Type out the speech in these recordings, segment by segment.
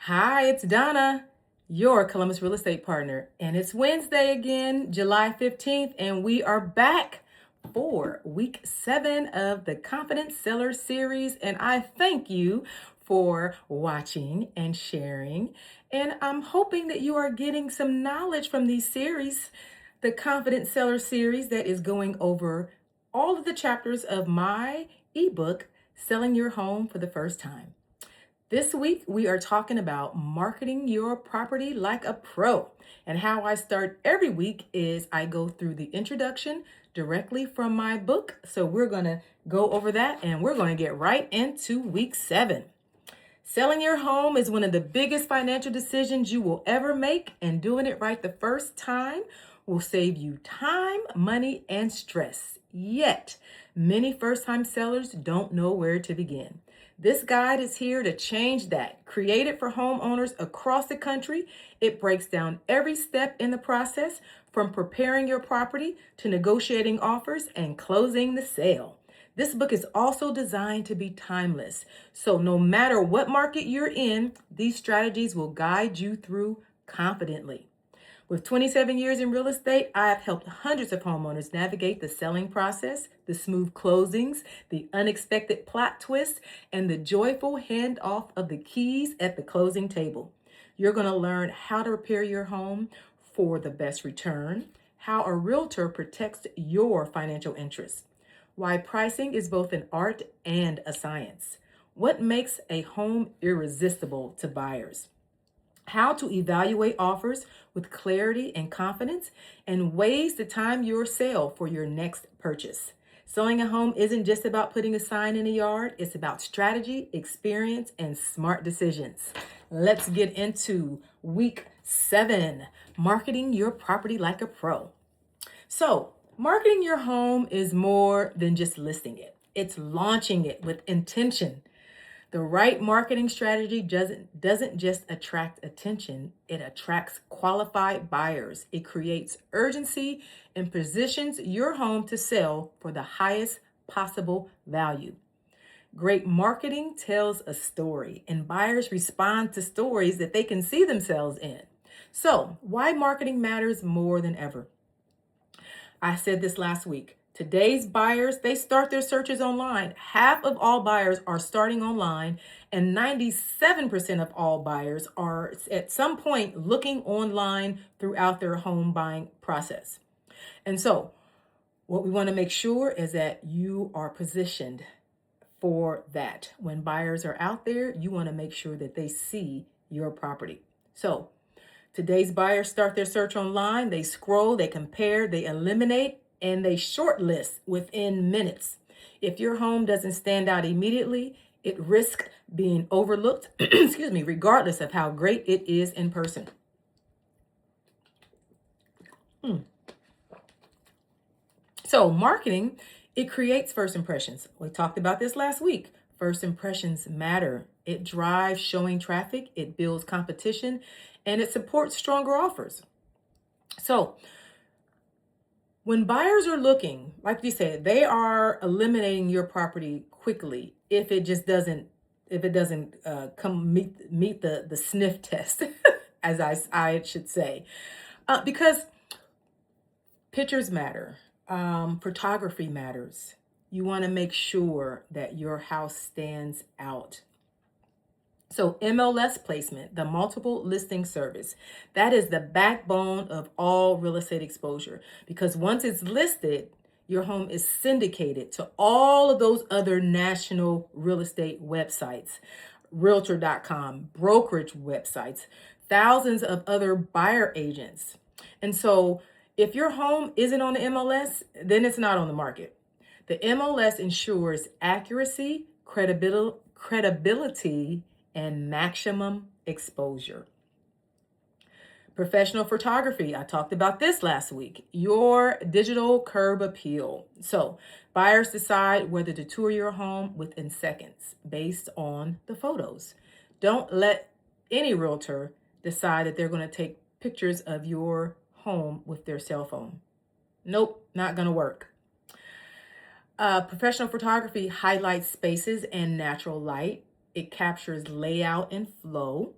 Hi, it's Donna, your Columbus Real Estate Partner. And it's Wednesday again, July 15th, and we are back for week 7 of the Confident Seller series. And I thank you for watching and sharing. And I'm hoping that you are getting some knowledge from these series, the Confident Seller series that is going over all of the chapters of my ebook, Selling Your Home for the First Time. This week, we are talking about marketing your property like a pro. And how I start every week is I go through the introduction directly from my book. So we're going to go over that and we're going to get right into week 7. Selling your home is one of the biggest financial decisions you will ever make, and doing it right the first time will save you time, money, and stress. Yet, many first-time sellers don't know where to begin. This guide is here to change that. Created for homeowners across the country, it breaks down every step in the process, from preparing your property to negotiating offers and closing the sale. This book is also designed to be timeless. So no matter what market you're in, these strategies will guide you through confidently. With 27 years in real estate, I have helped hundreds of homeowners navigate the selling process, the smooth closings, the unexpected plot twists, and the joyful handoff of the keys at the closing table. You're going to learn how to prepare your home for the best return, how a realtor protects your financial interests, why pricing is both an art and a science, what makes a home irresistible to buyers, how to evaluate offers with clarity and confidence, and ways to time your sale for your next purchase. Selling a home isn't just about putting a sign in a yard, it's about strategy, experience, and smart decisions. Let's get into week 7, marketing your property like a pro. So, marketing your home is more than just listing it. It's launching it with intention. The right marketing strategy doesn't just attract attention, it attracts qualified buyers. It creates urgency and positions your home to sell for the highest possible value. Great marketing tells a story, and buyers respond to stories that they can see themselves in. So, why marketing matters more than ever? I said this last week. Today's buyers, they start their searches online. Half of all buyers are starting online, and 97% of all buyers are at some point looking online throughout their home buying process. And so, what we want to make sure is that you are positioned for that. When buyers are out there, you want to make sure that they see your property. So, today's buyers start their search online. They scroll, they compare, they eliminate, and they shortlist within minutes. If your home doesn't stand out immediately, it risks being overlooked, excuse me, regardless of how great it is in person. So, marketing, it creates first impressions. We talked about this last week. First impressions matter. It drives showing traffic, it builds competition, and it supports stronger offers. So, when buyers are looking, like you said, they are eliminating your property quickly if it just doesn't come meet the sniff test, as I should say, because pictures matter, photography matters. You want to make sure that your house stands out. So MLS placement, the multiple listing service, that is the backbone of all real estate exposure, because once it's listed, your home is syndicated to all of those other national real estate websites, realtor.com, brokerage websites, thousands of other buyer agents. And so if your home isn't on the MLS, then it's not on the market. The MLS ensures accuracy, credibility, and maximum exposure. Professional photography, I talked about this last week. Your digital curb appeal. So, buyers decide whether to tour your home within seconds based on the photos. Don't let any realtor decide that they're going to take pictures of your home with their cell phone. Nope, not going to work. Professional photography highlights spaces and natural light. It captures layout and flow.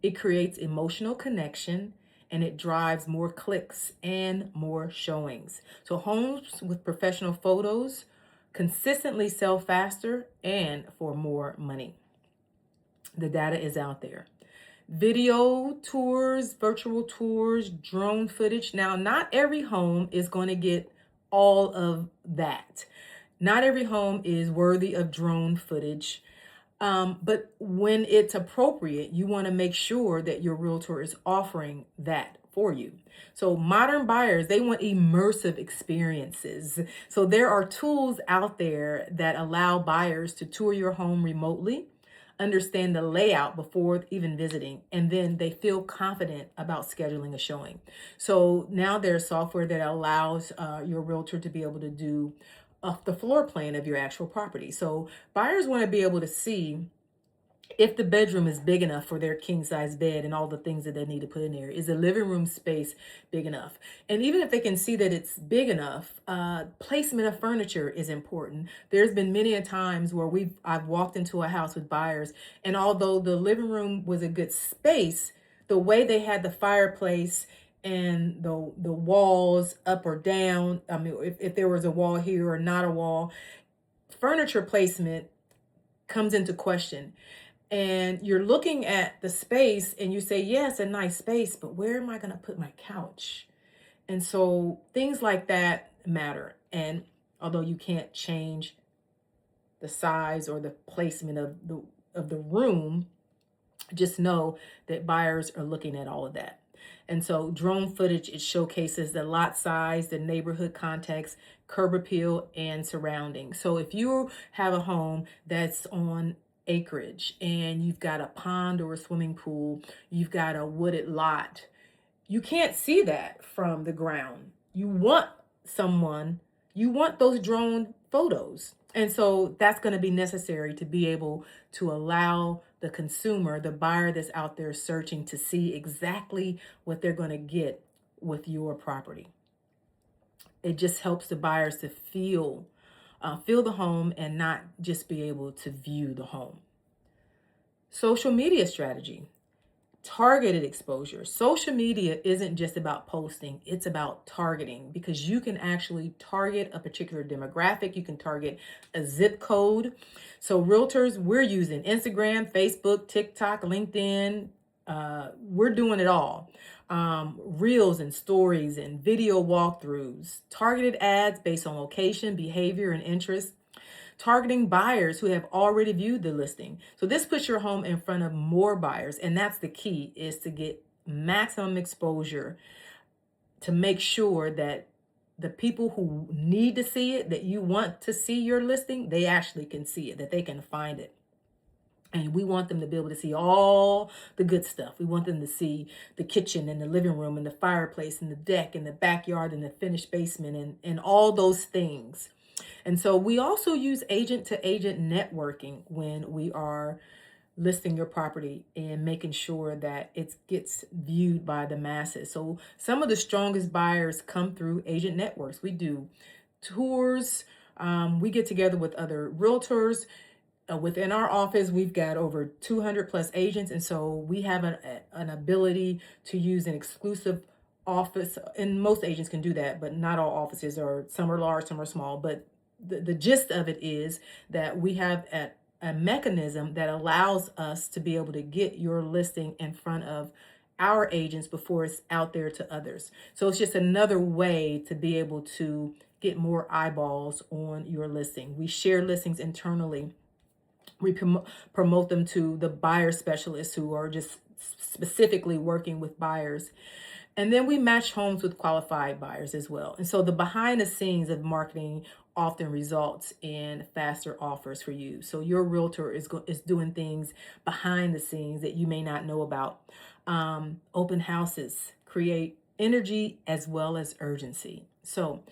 It creates emotional connection and it drives more clicks and more showings. So homes with professional photos consistently sell faster and for more money. The data is out there. Video tours, virtual tours, drone footage. Now, not every home is going to get all of that. Not every home is worthy of drone footage. But when it's appropriate, you want to make sure that your realtor is offering that for you. So modern buyers, they want immersive experiences. So there are tools out there that allow buyers to tour your home remotely, understand the layout before even visiting, and then they feel confident about scheduling a showing. So now there's software that allows your realtor to be able to do the floor plan of your actual property. So buyers want to be able to see if the bedroom is big enough for their king size bed and all the things that they need to put in there. Is the living room space big enough? And even if they can see that it's big enough, placement of furniture is important. There's been many a times where I've walked into a house with buyers, and although the living room was a good space, the way they had the fireplace and the walls up or down, I mean, if there was a wall here or not a wall, furniture placement comes into question. And you're looking at the space and you say, yeah, it's a nice space, but where am I going to put my couch? And so things like that matter. And although you can't change the size or the placement of the room, just know that buyers are looking at all of that. And so drone footage, it showcases the lot size, the neighborhood context, curb appeal, and surrounding. So if you have a home that's on acreage and you've got a pond or a swimming pool, you've got a wooded lot, you can't see that from the ground. You want those drone photos. And so that's going to be necessary to be able to allow the consumer, the buyer that's out there searching, to see exactly what they're going to get with your property. It just helps the buyers to feel the home and not just be able to view the home. Social media strategy. Targeted exposure. Social media isn't just about posting, it's about targeting, because you can actually target a particular demographic. You can target a zip code. So realtors, we're using Instagram, Facebook, TikTok, LinkedIn. We're doing it all. Reels and stories and video walkthroughs, targeted ads based on location, behavior, and interest, targeting buyers who have already viewed the listing. So this puts your home in front of more buyers, and that's the key, is to get maximum exposure to make sure that the people who need to see it, that you want to see your listing, they actually can see it, that they can find it. And we want them to be able to see all the good stuff. We want them to see the kitchen and the living room and the fireplace and the deck and the backyard and the finished basement and all those things. And so we also use agent to agent networking when we are listing your property and making sure that it gets viewed by the masses. So some of the strongest buyers come through agent networks. We do tours. We get together with other realtors. Within our office, we've got over 200 plus agents. And so we have an ability to use an exclusive office. And most agents can do that, but not all offices are. Some are large, some are small. But the gist of it is that we have a mechanism that allows us to be able to get your listing in front of our agents before it's out there to others. So it's just another way to be able to get more eyeballs on your listing. We share listings internally. We promote them to the buyer specialists who are just specifically working with buyers. And then we match homes with qualified buyers as well. And so the behind the scenes of marketing often results in faster offers for you. So your realtor is doing things behind the scenes that you may not know about. Open houses create energy as well as urgency. So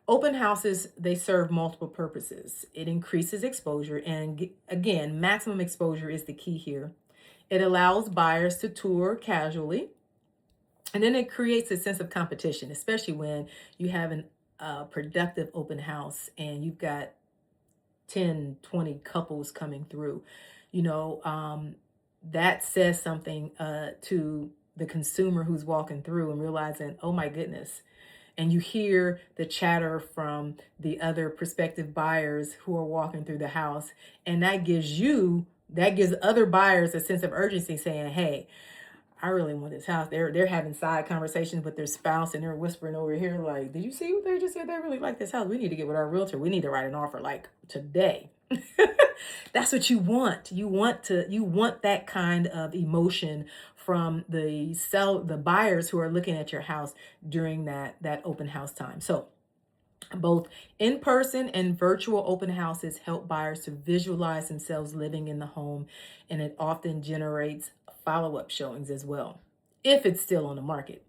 open houses, they serve multiple purposes. It increases exposure. And again, maximum exposure is the key here. It allows buyers to tour casually. And then it creates a sense of competition, especially when you have a productive open house and you've got 10, 20 couples coming through. You know, that says something to the consumer who's walking through and realizing, oh my goodness. And you hear the chatter from the other prospective buyers who are walking through the house. And that gives other buyers a sense of urgency saying, hey, I really want this house. They're having side conversations with their spouse and they're whispering over here, like, did you see what they just said? They really like this house. We need to get with our realtor. We need to write an offer like today. That's what you want. You want that kind of emotion from the buyers who are looking at your house during that open house time. So both in-person and virtual open houses help buyers to visualize themselves living in the home, and it often generates follow-up showings as well, if it's still on the market.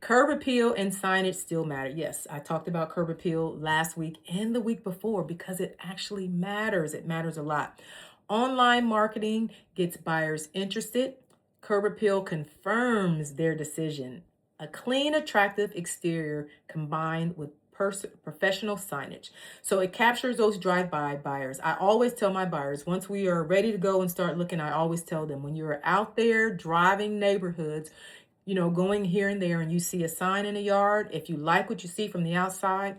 Curb appeal and signage still matter. Yes, I talked about curb appeal last week and the week before because it actually matters. It matters a lot. Online marketing gets buyers interested. Curb appeal confirms their decision. A clean, attractive exterior combined with professional signage. So it captures those drive-by buyers. I always tell my buyers, once we are ready to go and start looking, I always tell them, when you're out there driving neighborhoods, going here and there, and you see a sign in the yard, if you like what you see from the outside,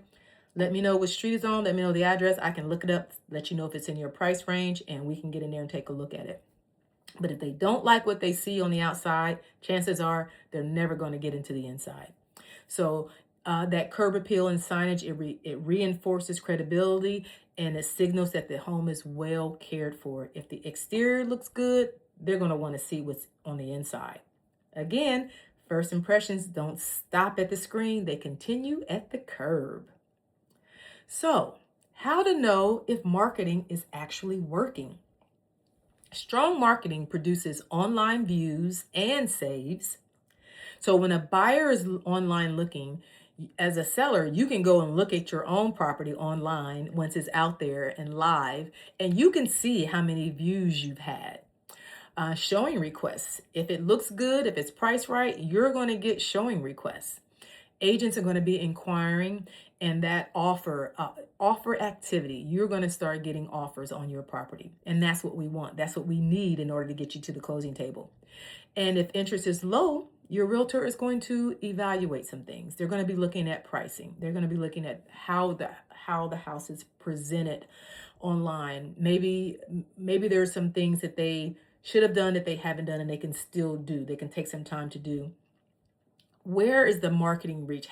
let me know what street it's on. Let me know the address. I can look it up, let you know if it's in your price range, and we can get in there and take a look at it. But if they don't like what they see on the outside, chances are they're never going to get into the inside. So that curb appeal and signage, it reinforces credibility, and it signals that the home is well cared for. If the exterior looks good, they're going to want to see what's on the inside. Again, first impressions don't stop at the screen, they continue at the curb. So, how to know if marketing is actually working? Strong marketing produces online views and saves. So when a buyer is online looking, as a seller, you can go and look at your own property online once it's out there and live, and you can see how many views you've had. Showing requests. If it looks good, if it's priced right, you're going to get showing requests. Agents are going to be inquiring, and that offer activity, you're going to start getting offers on your property. And that's what we want. That's what we need in order to get you to the closing table. And if interest is low, your realtor is going to evaluate some things. They're going to be looking at pricing. They're going to be looking at how the house is presented online. Maybe there's some things that they should have done that they haven't done and they can still do. They can take some time to do. Where is the marketing reach?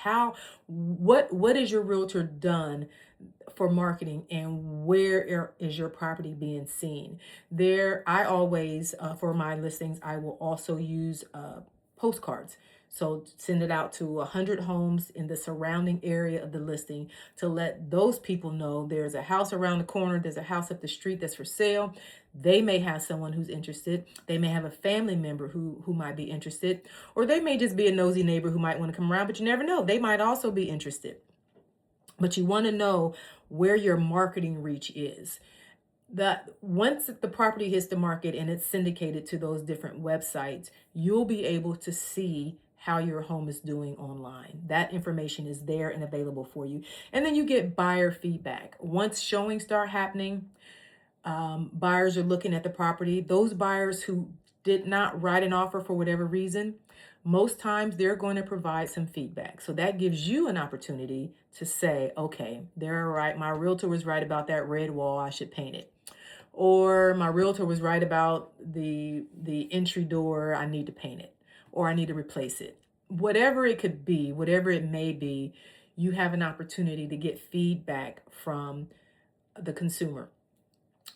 What is your realtor done for marketing, and where is your property being seen? I always, for my listings, I will also use postcards. So send it out to 100 homes in the surrounding area of the listing to let those people know there's a house around the corner, there's a house up the street that's for sale. They may have someone who's interested. They may have a family member who might be interested, or they may just be a nosy neighbor who might want to come around, but you never know. They might also be interested. But you want to know where your marketing reach is. That once the property hits the market and it's syndicated to those different websites, you'll be able to see how your home is doing online. That information is there and available for you. And then you get buyer feedback. Once showings start happening, buyers are looking at the property. Those buyers who did not write an offer for whatever reason, most times they're going to provide some feedback. So that gives you an opportunity to say, okay, they're right. My realtor was right about that red wall. I should paint it. Or my realtor was right about the entry door. I need to paint it, or I need to replace it. Whatever it could be, whatever it may be, you have an opportunity to get feedback from the consumer.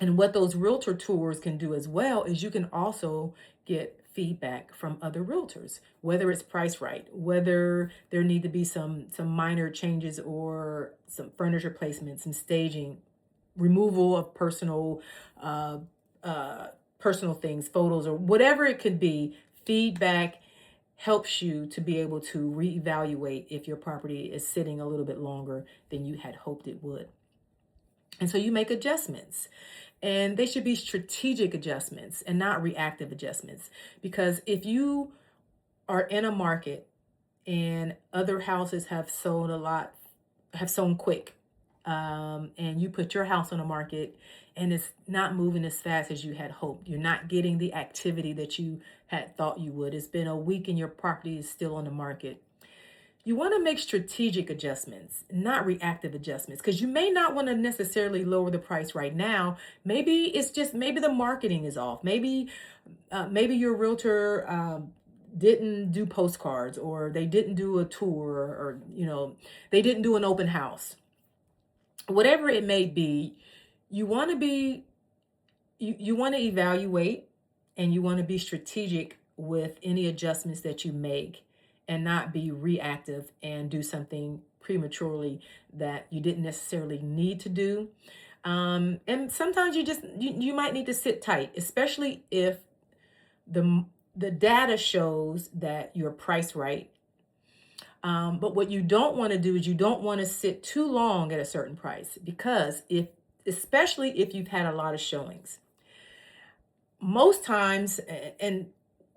And what those realtor tours can do as well is you can also get feedback from other realtors, whether it's priced right, whether there need to be some minor changes or some furniture placement, some staging, removal of personal things, photos, or whatever it could be. Feedback helps you to be able to reevaluate if your property is sitting a little bit longer than you had hoped it would. And so you make adjustments, and they should be strategic adjustments and not reactive adjustments. Because if you are in a market and other houses have sold quick, and you put your house on the market and it's not moving as fast as you had hoped. You're not getting the activity that you had thought you would. It's been a week and your property is still on the market. You want to make strategic adjustments, not reactive adjustments, because you may not want to necessarily lower the price right now. Maybe it's just maybe the marketing is off. Maybe your realtor didn't do postcards, or they didn't do a tour, or they didn't do an open house. Whatever it may be, you want to be you want to evaluate, and you want to be strategic with any adjustments that you make, and not be reactive and do something prematurely that you didn't necessarily need to do. And sometimes you might need to sit tight, especially if the data shows that you're priced right. But what you don't want to do is you don't want to sit too long at a certain price, because especially if you've had a lot of showings, most times, and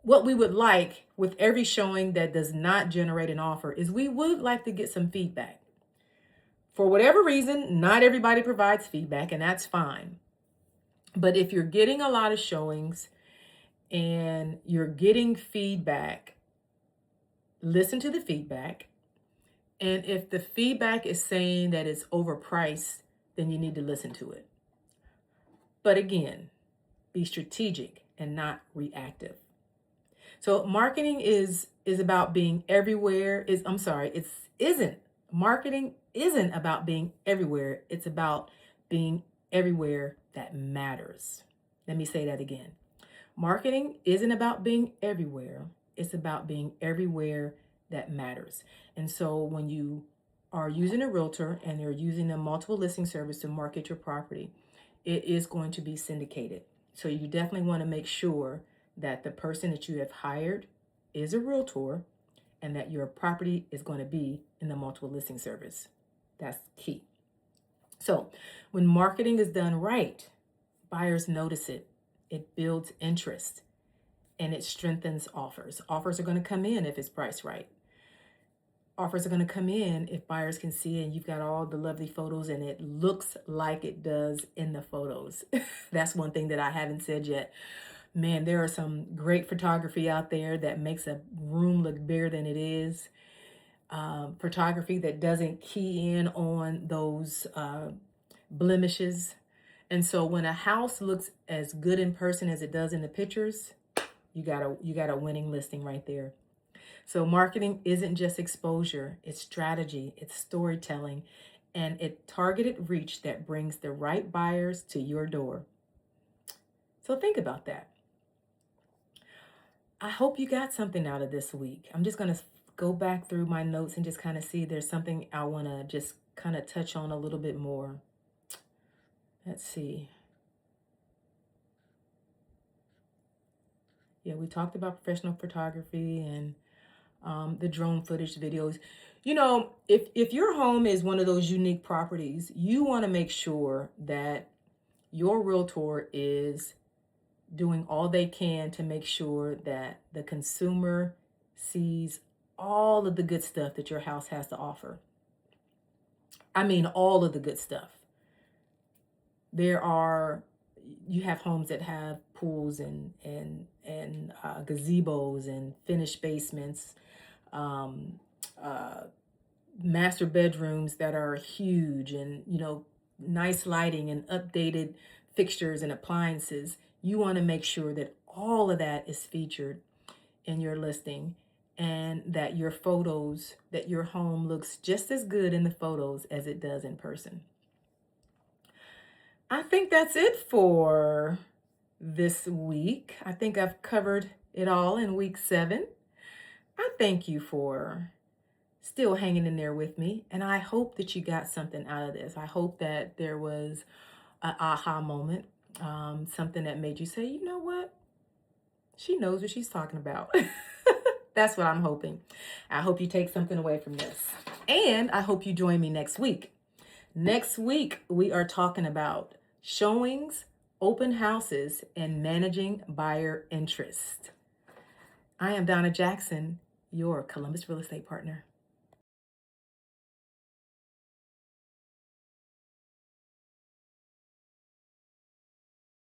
what we would like with every showing that does not generate an offer is we would like to get some feedback. For whatever reason, not everybody provides feedback, and that's fine. But if you're getting a lot of showings and you're getting feedback, listen to the feedback. And if the feedback is saying that it's overpriced, then you need to listen to it. But again, be strategic and not reactive. So marketing is about being everywhere. Marketing isn't about being everywhere. It's about being everywhere that matters. Let me say that again. Marketing isn't about being everywhere. It's about being everywhere that matters. And so when you are using a realtor and you're using a multiple listing service to market your property, it is going to be syndicated. So you definitely want to make sure that the person that you have hired is a realtor, and that your property is going to be in the multiple listing service. That's key. So when marketing is done right, buyers notice it. It builds interest, and it strengthens offers. Offers are going to come in if it's priced right. Offers are going to come in if buyers can see it and you've got all the lovely photos and it looks like it does in the photos. That's one thing that I haven't said yet. Man, there are some great photography out there that makes a room look bigger than it is. Photography that doesn't key in on those blemishes. And so when a house looks as good in person as it does in the pictures, you got a winning listing right there. So marketing isn't just exposure, it's strategy, it's storytelling, and it's targeted reach that brings the right buyers to your door. So think about that. I hope you got something out of this week. I'm just going to go back through my notes and just kind of see if there's something I want to just kind of touch on a little bit more. Let's see. Yeah, we talked about professional photography and the drone footage videos. If your home is one of those unique properties, you want to make sure that your realtor is doing all they can to make sure that the consumer sees all of the good stuff that your house has to offer. I mean, all of the good stuff. You have homes that have pools and gazebos and finished basements, master bedrooms that are huge, and nice lighting and updated fixtures and appliances. You want to make sure that all of that is featured in your listing, and that your home looks just as good in the photos as it does in person. I think that's it for this week. I think I've covered it all in week 7. I thank you for still hanging in there with me, and I hope that you got something out of this. I hope that there was an aha moment, something that made you say, you know what? She knows what she's talking about. That's what I'm hoping. I hope you take something away from this. And I hope you join me next week. Next week, we are talking about showings, open houses, and managing buyer interest. I am Donna Jackson, your Columbus Real Estate Partner.